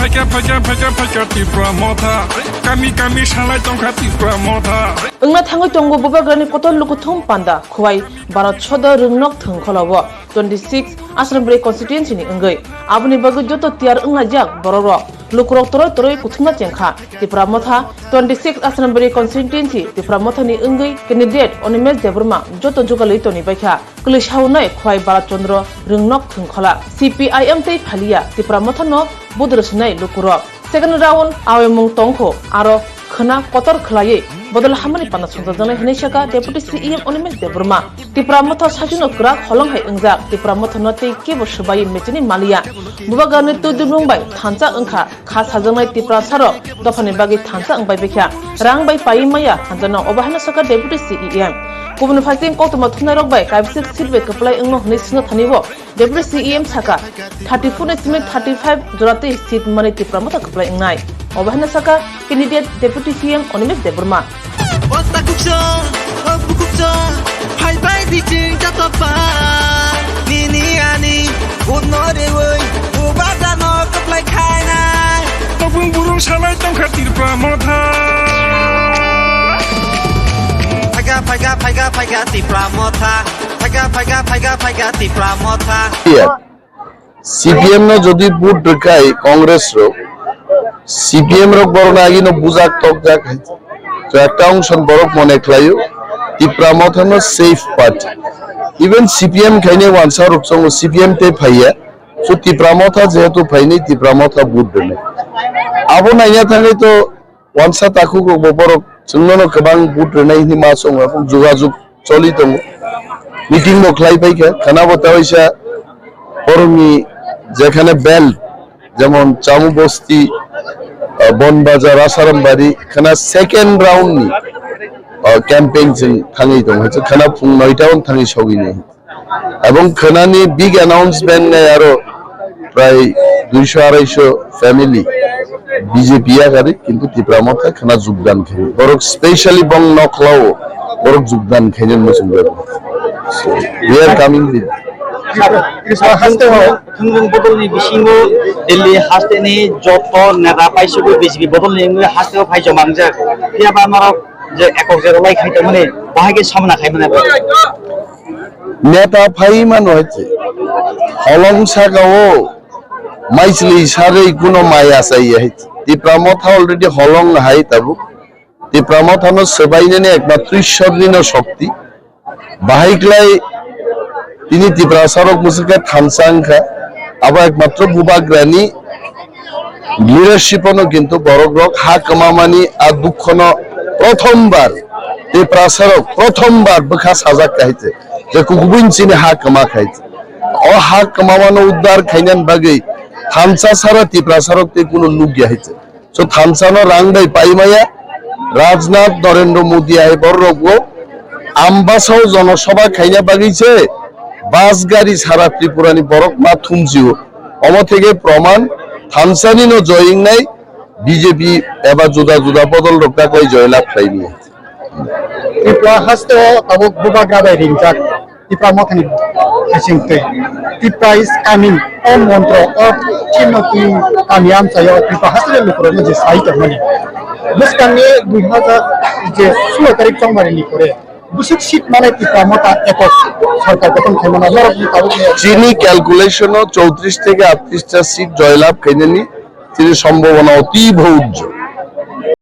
Faja Tipra Mota, Kami Shalai Tonka Tipra Mota. Ungna thango tongo bubagani kotol lukuthum panda khwai barat choda rungnok thung kholawa 26 Assembly constituency ni ungai abni bagu joto tiar ungna jak bororo lukurok toroi kuthumna chengkha Tipra Motha 26 Assembly constituency Tipra Motha ni ungai candidate Onimes Deburma joto jugalei toni baikha klishaunai khwai barat chondro rungnok thung khola CPIM tei phalia Tipra Motha no budrusnai lukurok second round awemung tongkho aro khana kotor khlaye bodol hamani pana sungjana hineshaka deputy CEM Onimes Deburma Tipra Motha sajuno kra holong hai ungjak Tipra Motha no tei kebo subai mechini malia bubagani tudumrong bai thancha ungkha kha sajanai Tipra saro dofani bagi thancha ungbai bekha rang bai pai maya hanjana obahana saka deputy CEM kubun fasting kotuma thunarok bai kaibsik sirbe kaplai ungno hne sino thanibo deputy CEM saka 34 ne 35 jorate seat mani Tipra Motha kaplai ungnai obahana saka candidate deputy CEM Onimes Deburma CPM no jodi put dekai Congress ro CPM ro borona agino bujak tokjak to একটা অংশ বরক মনে খাইও Tipra Motha no safe party even CPM খাইনে ওয়ানসা রুকসং CPM তে ফাইয়া so Tipra Motha যেহেতু ফাইনি Tipra Motha বুট দেনে আবো নাইয়া থাকে তো ওয়ানসা তাকু বরক जोंनो गोबां बुट रेनायनि मासं এবং যোগাযোগ চলি দङ মিটিং মখলাই পাইকা খানা বতাইছা পরমি যেখানে বেল্ট যেমন চামু বস্তি বনবাজার আসারামবাড়ি খানা সেকেন্ড রাউন্ড নি ক্যাম্পেইন जों थाङै दङ হচ্ছে খানা ফুং 9টা অন थाङै সগিনে এবং খানানি বিগ অ্যানাউন্সমেন্ট নে আরো প্রায় 200-250 ফ্যামিলি বিজেপি আগারে কিন্তু Tipra Motha খানা যোগদান করে বরক স্পেশালি বং নকলাও বরক যোগদান খাইনেন মসুঙ্গার we are coming with হাসতে থুনগুন বদলনি বিসিঙ্গো দিল্লি হাসতেনি যত নেতা পাইছবো বিজেপি বদলনি হাসতেও ফাইছো মাংজা ইয়াবা আমারক যে একক জেরলাই খাইতে মানে বাহাগে সামনা খাই মানে নেতা ফাইমান হচ্ছে হলং সাগাও মাইসলি সারে কোনো মায়া চাইয়া Tipra Motha অলরেডি হলং হাই তাবু Tipra Motha নো সবাইনে একমাত্র ঈশ্বরদিন শক্তি বাহাইকলাই তিনি Tipra সরক মুসকে থানসাংখা আবার একমাত্র বুবাগ্রানি লিডারশিপনো কিন্তু বড়গ্রক হা কমামানি আর দুঃখন প্রথমবার Tipra সরক প্রথমবার বখা সাজা খাইছে যে কুকুবিন চিনে হা কমা খাইছে ও হা কমামানো উদ্ধার খাইনান বাগৈ থানসা সারা Tipra সরকতে কোনো লুক গিয়াছে সো থানসানো রাংবাই পাইমায়া রাজনাথ নরেন্দ্র মোদি আই বড়রগো আমবাসাও জনসভা খাইনা বাগিছে বাস গাড়ি সারা ত্রিপুরানি বরক মা থুমজিও অম থেকে প্রমাণ থানসানিনো জয়িং নাই বিজেপি এবার জুদা জুদা বদল রক্ষা কই জয়লাভ খাইনি Tipra hasto tabuk bubagrabai ringjak Tipra Motha ni hasingte Tipra is coming on montro or chinoti kamiam sayo Tipra hasto lukro je saita mani buskanne 2000 je 16 tarik somare ni করে বুসিক শীত মানে Tipra Motha একক সরকার গঠন খাইমনা বরক নি তাবুক চিনি ক্যালকুলেশনও 34 থেকে 38টা seat জয়লাভ খাইনেনি তিনি সম্ভাবনা অতীব উজ্জ্বল